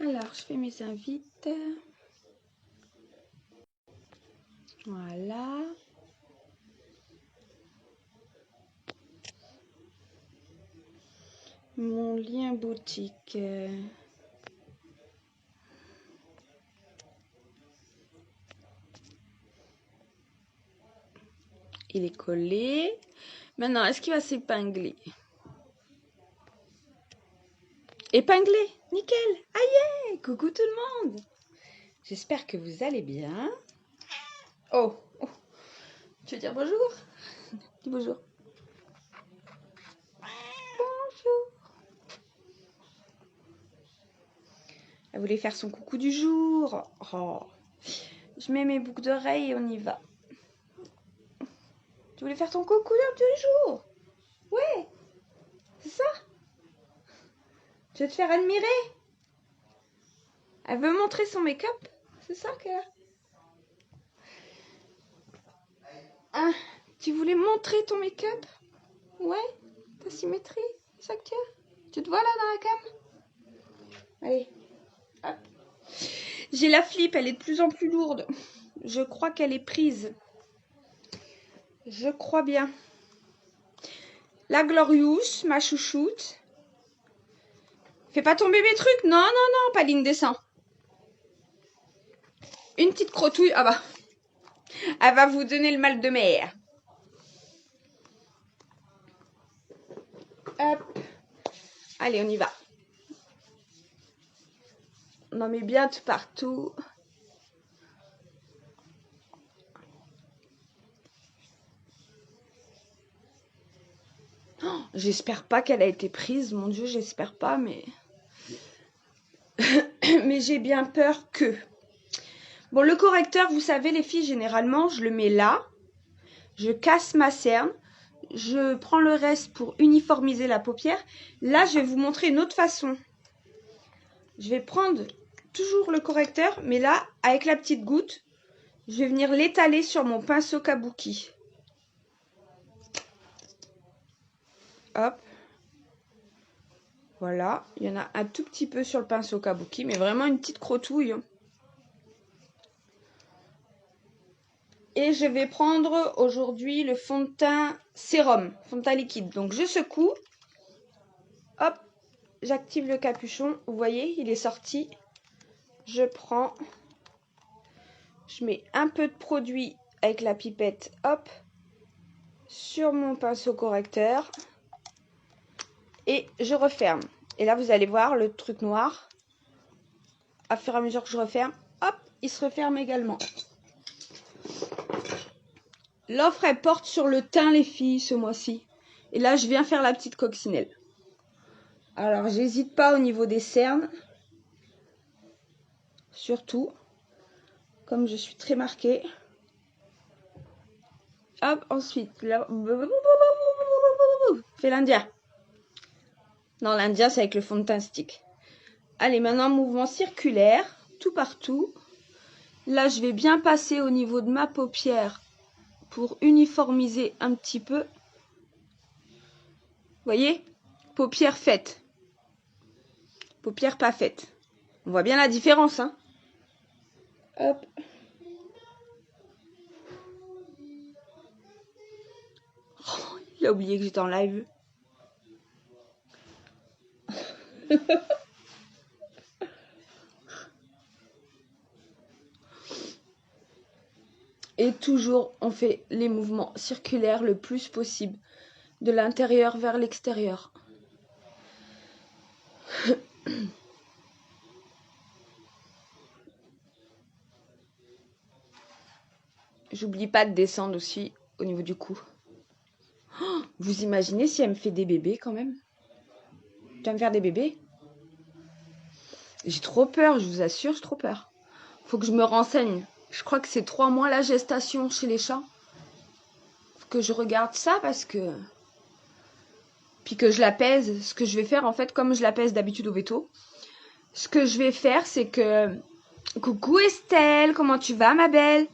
Alors, je fais mes invites. Voilà. Mon lien boutique. Il est collé. Maintenant, est-ce qu'il va s'épingler? Épinglé, nickel. Aïe, coucou tout le monde. J'espère que vous allez bien. Oh, tu veux dire bonjour? Dis bonjour. Bonjour. Elle voulait faire son coucou du jour. Oh. Je mets mes boucles d'oreilles et on y va. Tu voulais faire ton coucou du jour? Ouais, c'est ça? Tu veux te faire admirer? Elle veut montrer son make-up? C'est ça qu'elle a? Ah, tu voulais montrer ton make-up? Ouais, ta symétrie, c'est ça que tu as? Tu te vois là dans la cam? Allez, hop. J'ai la flip, elle est de plus en plus lourde. Je crois qu'elle est prise. Je crois bien. La Glorious, ma chouchoute. Fais pas tomber mes trucs. Non, non, non, Paline, descend. Une petite crotouille. Ah bah. Elle va vous donner le mal de mer. Hop. Allez, on y va. On en met bien tout partout. Oh, j'espère pas qu'elle a été prise. Mon Dieu, j'espère pas, mais... mais j'ai bien peur que... Bon, le correcteur, vous savez, les filles, généralement, je le mets là. Je casse ma cerne. Je prends le reste pour uniformiser la paupière. Là, je vais vous montrer une autre façon. Je vais prendre toujours le correcteur, mais là, avec la petite goutte, je vais venir l'étaler sur mon pinceau kabuki. Hop. Voilà. Il y en a un tout petit peu sur le pinceau kabuki, mais vraiment une petite crotouille. Et je vais prendre aujourd'hui le fond de teint sérum, fond de teint liquide. Donc je secoue. Hop. J'active le capuchon. Vous voyez, il est sorti. Je prends. Je mets un peu de produit avec la pipette. Hop. Sur mon pinceau correcteur. Et je referme. Et là, vous allez voir le truc noir. À fur et à mesure que je referme, hop, il se referme également. L'offre, elle porte sur le teint, les filles, ce mois-ci. Et là, je viens faire la petite coccinelle. Alors, j'hésite pas au niveau des cernes. Surtout, comme je suis très marquée. Hop, ensuite, là... Fais l'Indien. Non, l'Indien, c'est avec le fond de teint stick. Allez, maintenant, mouvement circulaire, tout partout. Là, je vais bien passer au niveau de ma paupière pour uniformiser un petit peu. Vous voyez? Paupière faite. Paupière pas faite. On voit bien la différence, hein? Hop. Oh, il a oublié que j'étais en live. Et toujours, on fait les mouvements circulaires le plus possible, de l'intérieur vers l'extérieur. J'oublie pas de descendre aussi au niveau du cou. Oh, vous imaginez si elle me fait des bébés quand même? Tu vas me faire des bébés? J'ai trop peur, je vous assure, j'ai trop peur. Faut que je me renseigne. Je crois que c'est 3 mois la gestation chez les chats. Faut que je regarde ça parce que... Puis que je la pèse. Ce que je vais faire, en fait, comme je la pèse d'habitude au veto, ce que je vais faire, c'est que... Coucou Estelle, comment tu vas ma belle?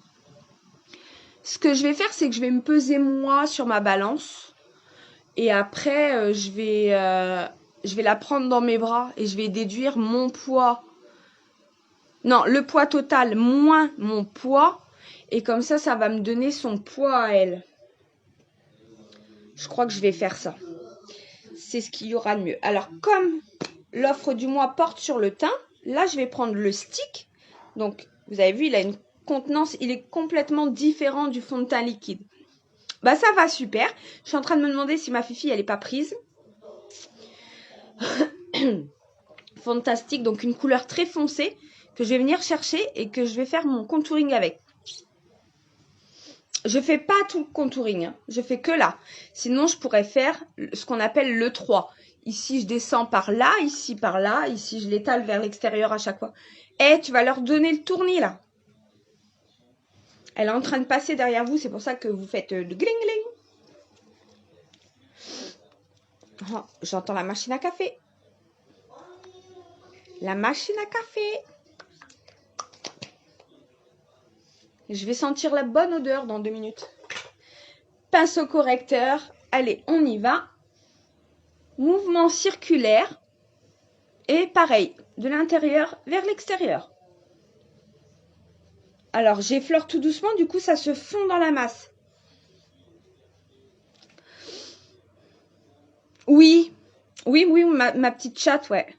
Ce que je vais faire, c'est que je vais me peser moi sur ma balance. Et après, je vais la prendre dans mes bras et je vais déduire mon poids Non, le poids total moins mon poids. Et comme ça va me donner son poids à elle. Je crois que je vais faire ça. C'est ce qu'il y aura de mieux. Alors, comme l'offre du mois porte sur le teint, là, je vais prendre le stick. Donc, vous avez vu, il a une contenance, il est complètement différent du fond de teint liquide. Bah, ça va super. Je suis en train de me demander si ma fifi, elle est pas prise. Fantastique, donc une couleur très foncée que je vais venir chercher et que je vais faire mon contouring avec. Je fais pas tout le contouring, hein. Je fais que là. Sinon, je pourrais faire ce qu'on appelle le 3. Ici, je descends par là, ici par là, ici, je l'étale vers l'extérieur à chaque fois. Eh, tu vas leur donner le tournis, là. Elle est en train de passer derrière vous, c'est pour ça que vous faites le gling-gling. Oh, j'entends la machine à café. La machine à café. Je vais sentir la bonne odeur dans 2 minutes. Pinceau correcteur. Allez, on y va. Mouvement circulaire. Et pareil, de l'intérieur vers l'extérieur. Alors, j'effleure tout doucement, du coup, ça se fond dans la masse. Oui, oui, ma petite chatte, ouais.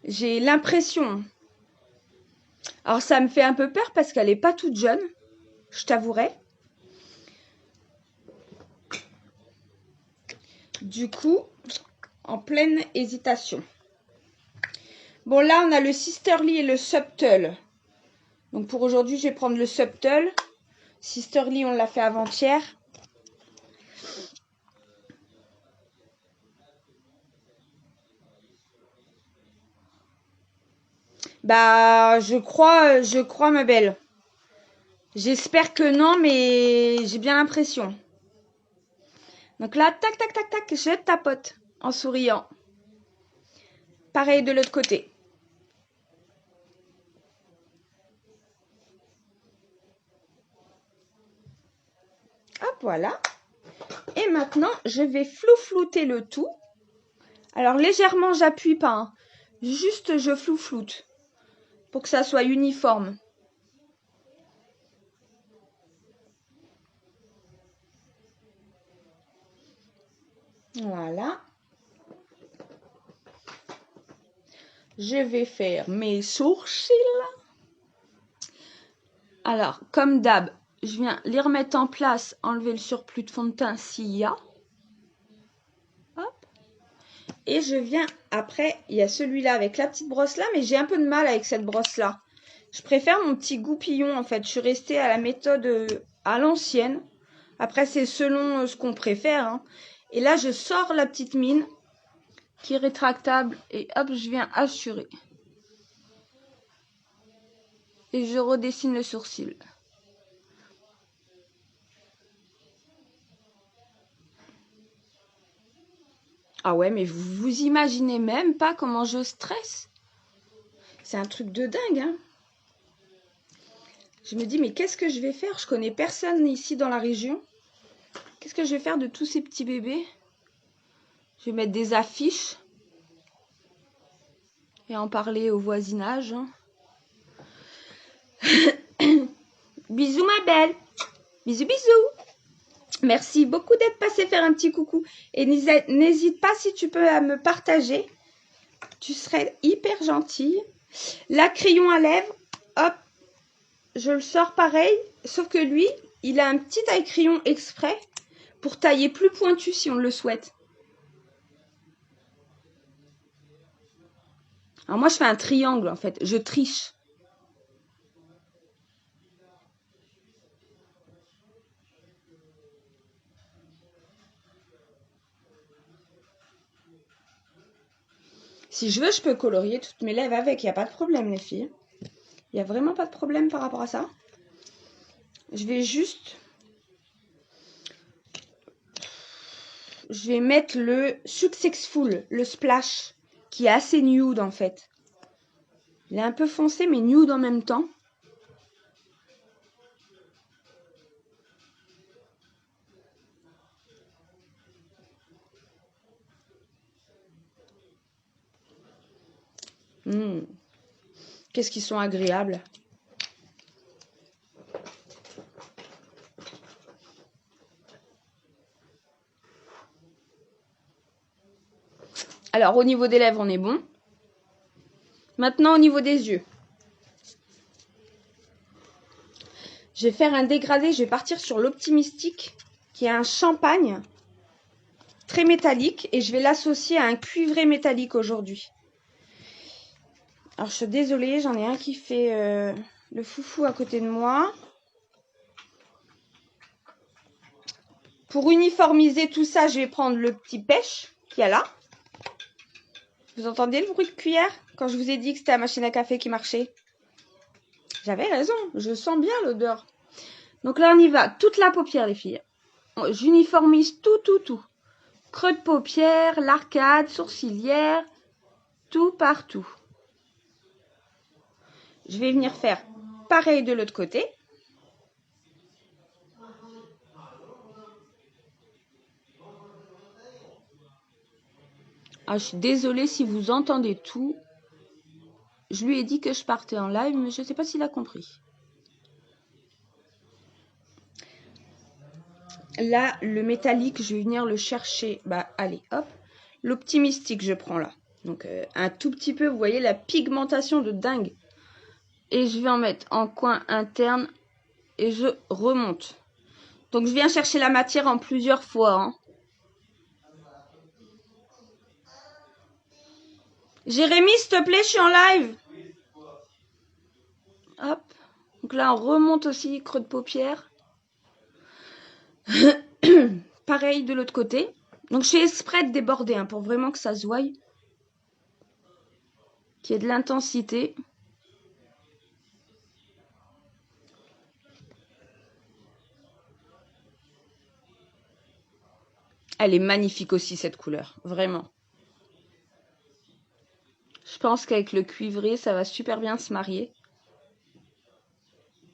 J'ai l'impression. Alors, ça me fait un peu peur parce qu'elle n'est pas toute jeune, je t'avouerai. Du coup, en pleine hésitation. Bon, là, on a le Sisterly et le Subtle. Donc, pour aujourd'hui, je vais prendre le Subtle. Sisterly, on l'a fait avant-hier. Bah, je crois, ma belle. J'espère que non, mais j'ai bien l'impression. Donc là, tac, tac, tac, tac, je tapote en souriant. Pareil de l'autre côté. Hop, voilà. Et maintenant, je vais flouflouter le tout. Alors, légèrement, j'appuie pas, hein. Juste, je floufloute pour que ça soit uniforme. Voilà. Je vais faire mes sourcils. Alors, comme d'hab, je viens les remettre en place, enlever le surplus de fond de teint s'il y a. Hop. Et je viens, après, il y a celui-là avec la petite brosse là, mais j'ai un peu de mal avec cette brosse là. Je préfère mon petit goupillon en fait. Je suis restée à la méthode à l'ancienne. Après, c'est selon ce qu'on préfère, hein. Et là, je sors la petite mine qui est rétractable et hop, je viens assurer. Et je redessine le sourcil. Ah ouais, mais vous imaginez même pas comment je stresse. C'est un truc de dingue, hein. Je me dis, mais qu'est-ce que je vais faire? Je connais personne ici dans la région. Qu'est-ce que je vais faire de tous ces petits bébés? Je vais mettre des affiches et en parler au voisinage, hein. Bisous ma belle. Bisous, bisous. Merci beaucoup d'être passé faire un petit coucou. Et n'hésite pas si tu peux à me partager. Tu serais hyper gentille. La crayon à lèvres, hop, je le sors pareil. Sauf que lui, il a un petit taille-crayon exprès pour tailler plus pointu si on le souhaite. Alors moi, je fais un triangle en fait. Je triche. Si je veux, je peux colorier toutes mes lèvres avec. Il n'y a pas de problème, les filles. Il n'y a vraiment pas de problème par rapport à ça. Je vais juste... Je vais mettre le Successful, le splash, qui est assez nude en fait. Il est un peu foncé, mais nude en même temps. Qu'est-ce qu'ils sont agréables. Alors, au niveau des lèvres, on est bon. Maintenant, au niveau des yeux. Je vais faire un dégradé. Je vais partir sur l'Optimistic, qui est un champagne très métallique. Et je vais l'associer à un cuivré métallique aujourd'hui. Alors, je suis désolée, j'en ai un qui fait le foufou à côté de moi. Pour uniformiser tout ça, je vais prendre le petit pêche qu'il y a là. Vous entendez le bruit de cuillère quand je vous ai dit que c'était la machine à café qui marchait? J'avais raison, je sens bien l'odeur. Donc là, on y va. Toute la paupière, les filles. J'uniformise tout. Creux de paupière, l'arcade, sourcilière, tout partout. Je vais venir faire pareil de l'autre côté. Ah, je suis désolée si vous entendez tout. Je lui ai dit que je partais en live, mais je ne sais pas s'il a compris. Là, le métallique, je vais venir le chercher. Bah, allez, hop. L'optimistique, je prends là. Donc, un tout petit peu, vous voyez la pigmentation de dingue. Et je vais en mettre en coin interne et je remonte. Donc, je viens chercher la matière en plusieurs fois. Hein. Jérémy, s'il te plaît, je suis en live. Hop. Donc là, on remonte aussi, creux de paupière. Pareil de l'autre côté. Donc, je fais exprès de déborder hein, pour vraiment que ça se voie. Qu'il y ait de l'intensité. Elle est magnifique aussi, cette couleur. Vraiment. Je pense qu'avec le cuivré, ça va super bien se marier.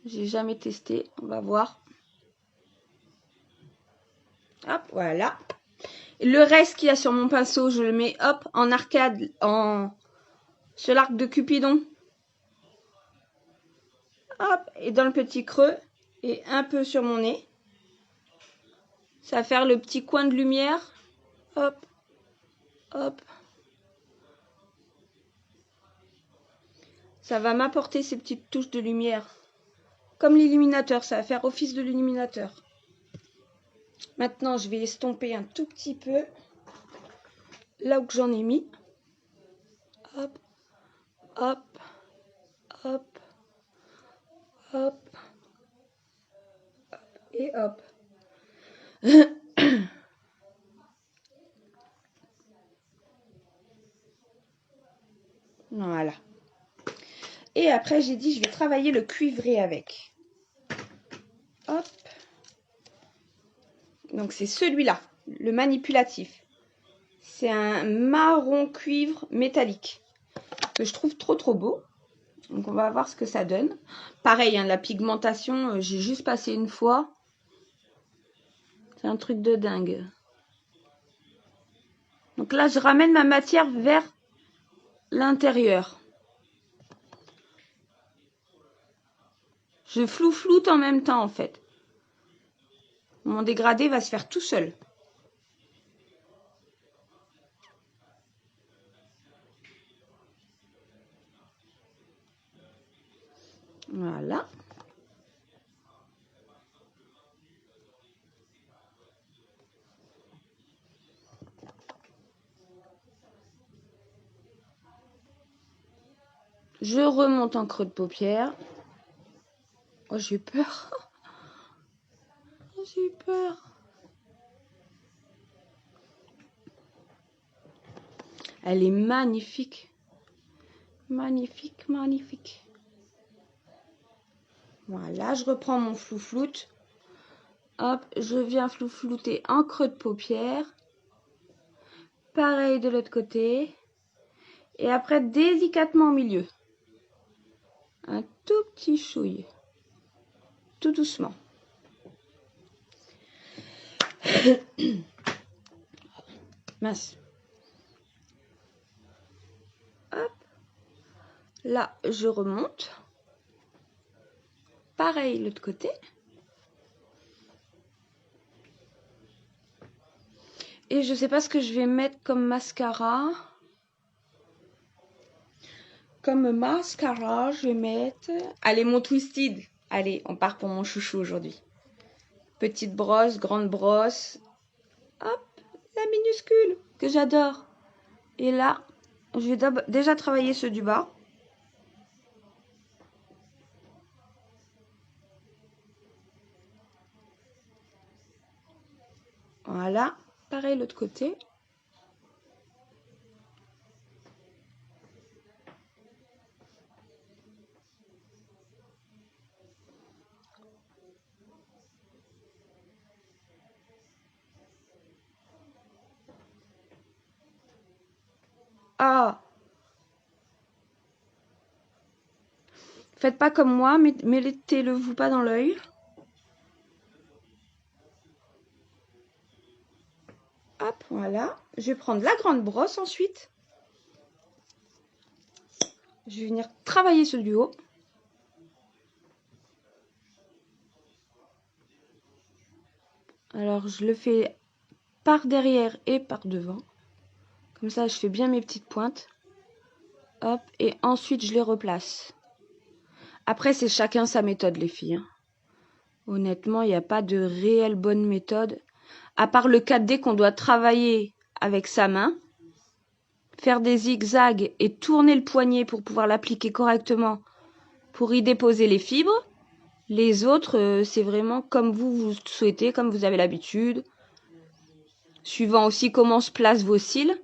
J'ai jamais testé. On va voir. Hop, voilà. Le reste qu'il y a sur mon pinceau, je le mets, hop, en arcade, sur l'arc de Cupidon. Hop, et dans le petit creux, et un peu sur mon nez. Ça va faire le petit coin de lumière. Hop, hop. Ça va m'apporter ces petites touches de lumière. Comme l'illuminateur, ça va faire office de l'illuminateur. Maintenant, je vais estomper un tout petit peu là où j'en ai mis. Hop, hop, hop, hop, et hop. Voilà. Et après, j'ai dit, je vais travailler le cuivré avec. Hop. Donc, c'est celui-là, le manipulatif. C'est un marron cuivre métallique que je trouve trop beau. Donc, on va voir ce que ça donne. Pareil, hein, la pigmentation, j'ai juste passé une fois. C'est un truc de dingue. Donc là, je ramène ma matière vers l'intérieur. Je floute en même temps, en fait. Mon dégradé va se faire tout seul. Voilà. Je remonte en creux de paupière. Oh, j'ai eu peur. J'ai eu peur. Elle est magnifique. Magnifique, magnifique. Voilà, je reprends mon floufloute. Hop, je viens flouflouter en creux de paupière. Pareil de l'autre côté. Et après, délicatement au milieu. Un tout petit chouille. Tout doucement. Mince. Hop. Là, je remonte. Pareil, l'autre côté. Et je sais pas ce que je vais mettre comme mascara. Comme mascara, je vais mettre... Allez, mon Twisted. Allez, on part pour mon chouchou aujourd'hui. Petite brosse, grande brosse. Hop, la minuscule, que j'adore. Et là, je vais déjà travailler ceux du bas. Voilà, pareil l'autre côté. Ah! Faites pas comme moi, mettez-le vous pas dans l'œil. Hop, voilà. Je vais prendre la grande brosse ensuite. Je vais venir travailler ce du haut. Alors, je le fais par derrière et par devant. Comme ça, je fais bien mes petites pointes. Hop, et ensuite, je les replace. Après, c'est chacun sa méthode, les filles. Honnêtement, il n'y a pas de réelle bonne méthode. À part le 4D qu'on doit travailler avec sa main. Faire des zigzags et tourner le poignet pour pouvoir l'appliquer correctement. Pour y déposer les fibres. Les autres, c'est vraiment comme vous souhaitez, comme vous avez l'habitude. Suivant aussi comment se placent vos cils.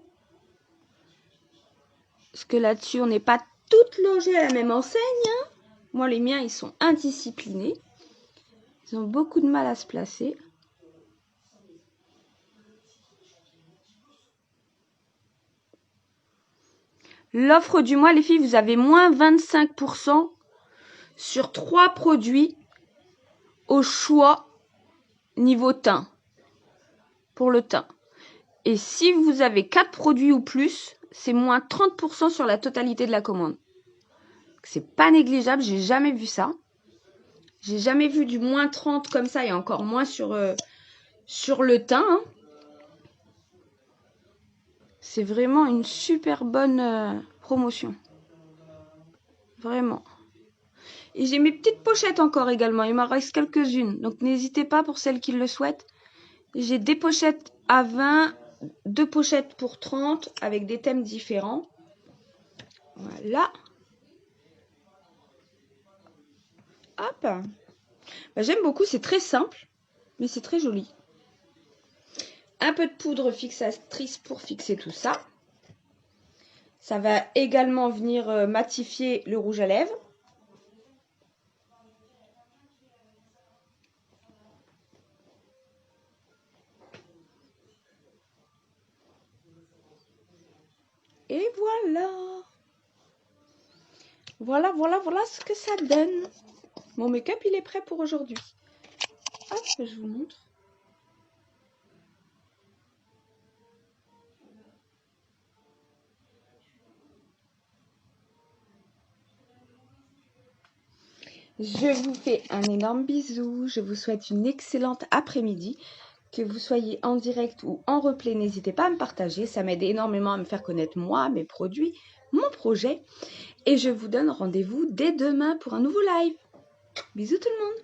Parce que là-dessus, on n'est pas toutes logées à la même enseigne. Hein. Moi, les miens, ils sont indisciplinés. Ils ont beaucoup de mal à se placer. L'offre du mois, les filles, vous avez moins 25% sur 3 produits au choix niveau teint. Pour le teint. Et si vous avez 4 produits ou plus, c'est moins 30% sur la totalité de la commande. C'est pas négligeable, j'ai jamais vu ça. J'ai jamais vu du moins 30 comme ça et encore moins sur le teint. Hein. C'est vraiment une super bonne promotion. Vraiment. Et j'ai mes petites pochettes encore également. Il m'en reste quelques-unes. Donc n'hésitez pas pour celles qui le souhaitent. J'ai des pochettes à 20, 2 pochettes pour 30 avec des thèmes différents. Voilà. Hop. Bah, j'aime beaucoup. C'est très simple. Mais c'est très joli. Un peu de poudre fixatrice pour fixer tout ça. Ça va également venir matifier le rouge à lèvres. Et voilà. Voilà ce que ça donne. Mon make-up, il est prêt pour aujourd'hui. Hop, je vous montre. Je vous fais un énorme bisou. Je vous souhaite une excellente après-midi. Que vous soyez en direct ou en replay, n'hésitez pas à me partager. Ça m'aide énormément à me faire connaître moi, mes produits, mon projet. Et je vous donne rendez-vous dès demain pour un nouveau live. Bisous tout le monde.